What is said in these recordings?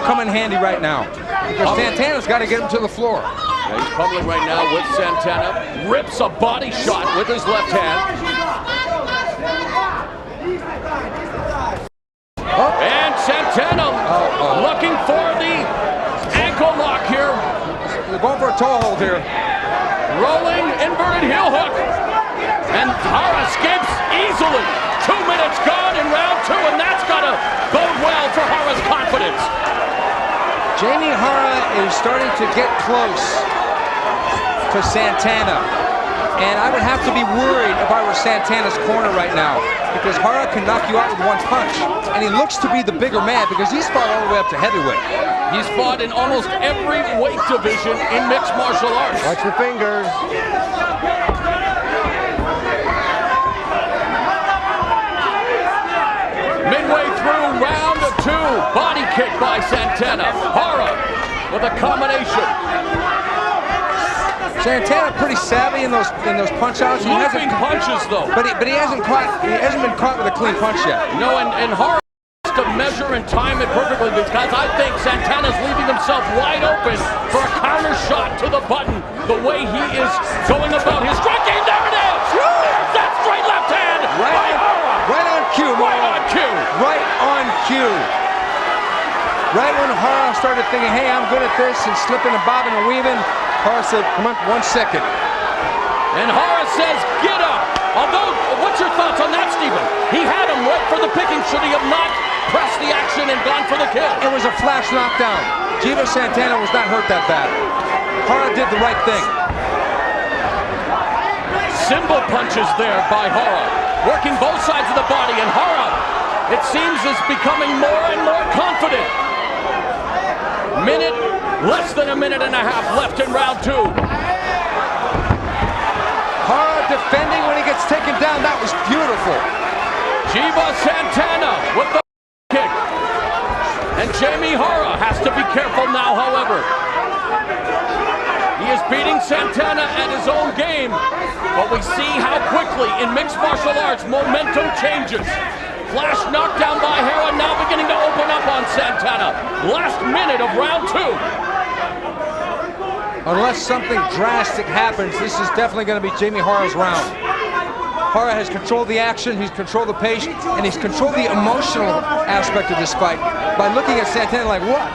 won't come in handy right now. Because Santana's got to get him to the floor. Yeah, he's pummeling right now with Santana. Rips a body shot with his left hand. And Santana looking for the ankle lock here. They're going for a toe hold here. Rolling inverted heel hook. And Jara escapes easily. 2 minutes gone in round 2, and that's got to bode well for Jara's confidence. Jaime Jara is starting to get close to Santana. And I would have to be worried if I were Santana's corner right now, because Jara can knock you out with one punch. And he looks to be the bigger man because he's fought all the way up to heavyweight. He's fought in almost every weight division in mixed martial arts. Watch your fingers. Midway through round 2, body kick by Santana. Jara with a combination. Santana pretty savvy in those punch outs. Looping punches though. But he hasn't been caught with a clean punch yet. No, and Jara has to measure and time it perfectly, because I think Santana's leaving himself wide open for a counter shot to the button. The way he is going about his striking, there it is! That straight left hand by Jara! Right on cue, Right on cue! Right on cue. Right when Jara started thinking, hey, I'm good at this, and slipping and bobbing and weaving, Jara said, come on, 1 second. And Jara says, get up! Although, what's your thoughts on that, Stephen? He had him right for the picking. Should he have not pressed the action and gone for the kill? It was a flash knockdown. Jaime Santana was not hurt that bad. Jara did the right thing. Symbol punches there by Jara, working both sides of the body, and Jara, it seems, is becoming more and more confident. Less than a minute and a half left in round 2. Jara defending when he gets taken down. That was beautiful. Jaime Santana with the kick. And Jaime Jara has to be careful now, however. He is beating Santana at his own game, but we see how quickly in mixed martial arts momentum changes. Flash knockdown by Jara, now beginning to open up on Santana. Last minute of round 2. Unless something drastic happens, this is definitely going to be Jaime Jara's round. Jara has controlled the action, he's controlled the pace, and he's controlled the emotional aspect of this fight by looking at Santana like, what?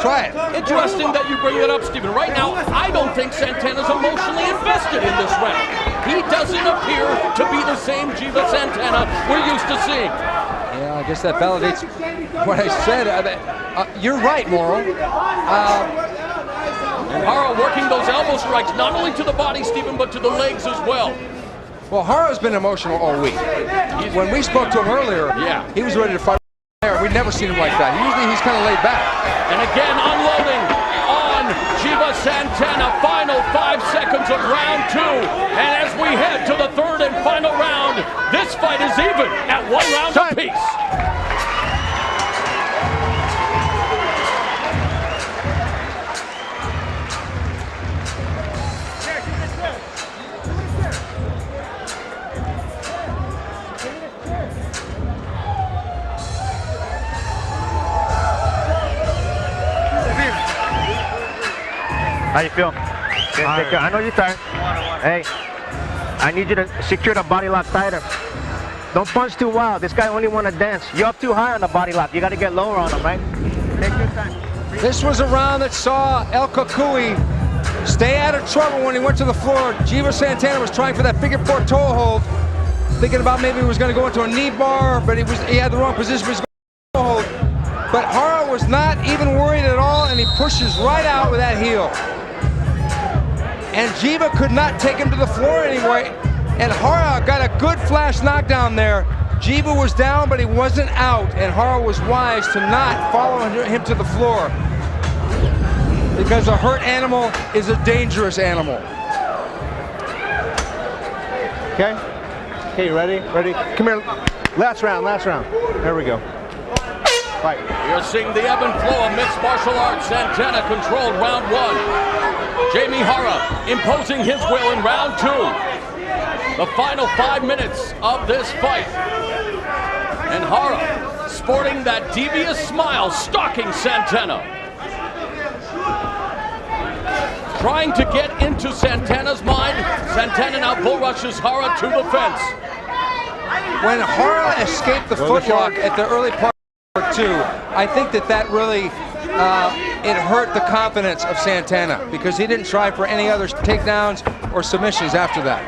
Try it. Interesting that you bring that up, Stephen. Right now, I don't think Santana's emotionally invested in this round. He doesn't appear to be the same Jaime Santana we're used to seeing. Yeah, I guess that validates what I said. You're right, Morrow. And Jara working those elbow strikes not only to the body, Stephen, but to the legs as well. Well, Jara's been emotional all week. When we spoke to him earlier, he was ready to fight. We've never seen him like that. Usually he's kind of laid back. And again, unloading on Jaime Santana. Final 5 seconds of round 2. And as we head to the third and final round, this fight is even at 1 round apiece. How you feel? I know you're tired. Hey, I need you to secure the body lock tighter. Don't punch too wild. This guy only want to dance. You're up too high on the body lock. You got to get lower on him, right? Take your time. This was a round that saw El Cucuy stay out of trouble when he went to the floor. Jaime Santana was trying for that figure 4 toe hold, thinking about maybe he was going to go into a knee bar, but he had the wrong position. He was going to toe hold. But Jara was not even worried at all, and he pushes right out with that heel. And Jaime could not take him to the floor anyway. And Jara got a good flash knockdown there. Jaime was down, but he wasn't out. And Jara was wise to not follow him to the floor, because a hurt animal is a dangerous animal. Okay? Okay, you ready? Ready? Come here. Last round, last round. There we go. Fight. You're seeing the ebb and flow of mixed martial arts. Santana controlled round 1. Jaime Jara imposing his will in round 2. The final 5 minutes of this fight. And Jara, sporting that devious smile, stalking Santana. Trying to get into Santana's mind. Santana now bull rushes Jara to the fence. When Jara escaped the footlock at the early part of two, I think that really it hurt the confidence of Santana because he didn't try for any other takedowns or submissions after that.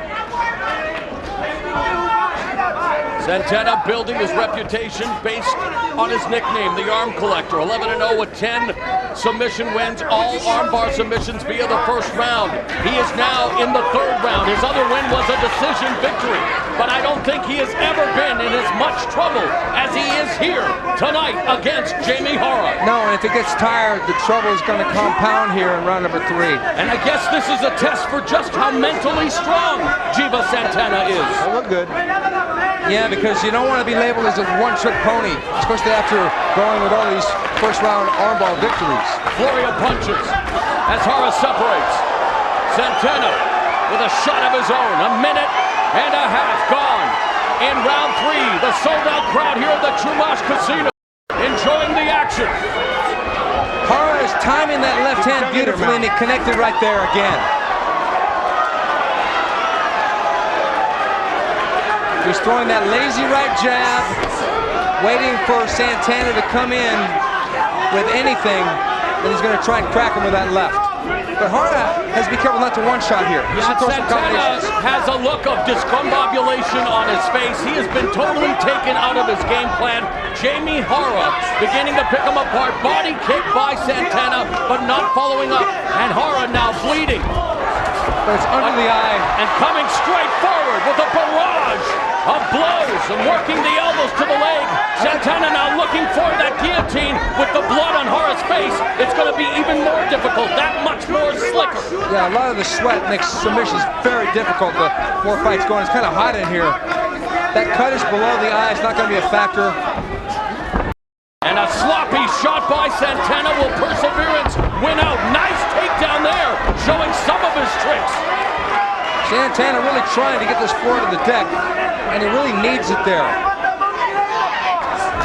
Santana building his reputation based on his nickname, the Arm Collector. 11-0 with 10 submission wins, all armbar submissions via the first round. He is now in the third round. His other win was a decision victory, but I don't think he has ever been in as much trouble as he is here tonight against Jaime Jara. No, and if he gets tired, the trouble is going to compound here in round number 3. And I guess this is a test for just how mentally strong Jaime Santana is. That looked good. Yeah, because you don't want to be labeled as a one-trick pony, especially after going with all these first-round armbar victories. Flurry of punches as Jara separates. Santana with a shot of his own. A minute and a half gone. In round 3, the sold-out crowd here at the Chumash Casino enjoying the action. Jara is timing that left hand beautifully, and he connected right there again. He's throwing that lazy right jab, waiting for Santana to come in with anything, then he's going to try and crack him with that left. But Jara has to be careful not to one-shot here. Santana has a look of discombobulation on his face. He has been totally taken out of his game plan. Jaime Jara beginning to pick him apart. Body kick by Santana, but not following up. And Jara now bleeding. But it's under the eye. And coming straight forward with a barrage of blows and working the elbows to the leg. Santana now looking for that guillotine with the blood on Jara's face. It's going to be even more difficult, that much more slicker. Yeah, a lot of the sweat makes submissions very difficult. The more fights going, it's kind of hot in here. That cut is below the eye. It's not going to be a factor. And a sloppy shot by Santana. Will perseverance win out? Nice takedown there, showing some of his tricks. Santana really trying to get this floor to the deck, and he really needs it there.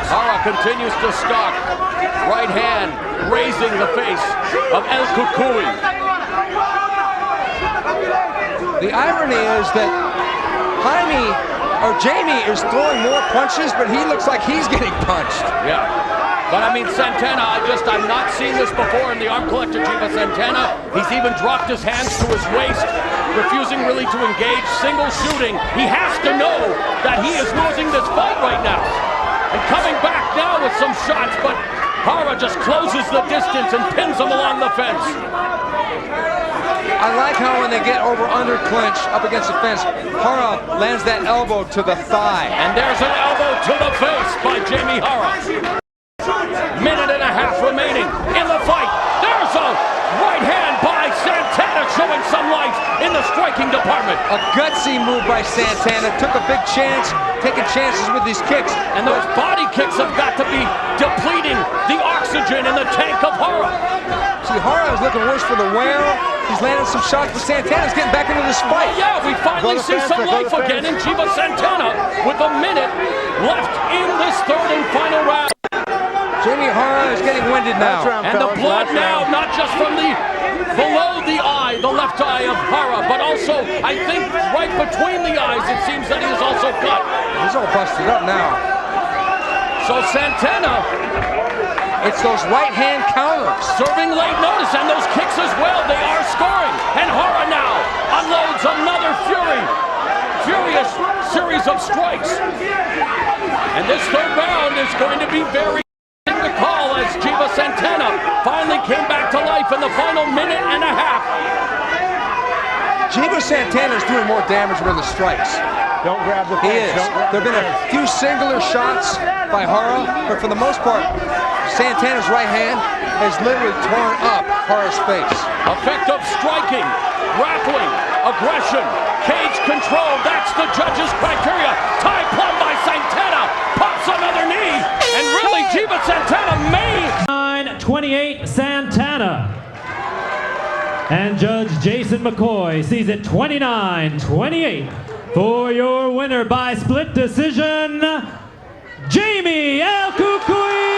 Jara continues to stalk. Right hand raising the face of El Cucuy. The irony is that Jaime is throwing more punches, but he looks like he's getting punched. Yeah. But I mean, Santana, I've not seen this before in the Arm Collector, Jaime Santana. He's even dropped his hands to his waist, refusing really to engage, single shooting. He has to know that he is losing this fight right now. And coming back now with some shots, but Jara just closes the distance and pins him along the fence. I like how when they get over-under clinch up against the fence, Jara lands that elbow to the thigh. And there's an elbow to the face by Jaime Jara. Minute and a half remaining in the fight. There's a right hand by Santana showing some life in the striking department. A gutsy move by Santana. Took a big chance, taking chances with these kicks. And those body kicks have got to be depleting the oxygen in the tank of Jara. See, Jara is looking worse for the wear. He's landing some shots, but Santana's getting back into this fight. Yeah, we finally see some life again in Jaime Santana with a minute left in this third and final round. Jaime Jara is getting winded now. And the blood now, not just from the below the eye, the left eye of Jara, but also, I think, right between the eyes, it seems that he is also cut. He's all busted up now. So Santana, it's those right hand counters. Serving late notice, and those kicks as well, they are scoring. And Jara now unloads another furious series of strikes. And this third round is going to be very to call as Jaime Santana finally came back to life in the final minute and a half. Jaime Santana is doing more damage with the strikes. Don't grab the He fence. is. There have been a few singular shots by Jara, but for the most part, Santana's right hand has literally torn up Jara's face. Effective striking, grappling, aggression, cage control. That's the judges' criteria. Tie plumb by Santana. Pops another knee. And really, Jaime Santana may. 9-28 Santana. And Judge Jason McCoy sees it 29-28 for your winner by split decision, Jaime El Cucuy.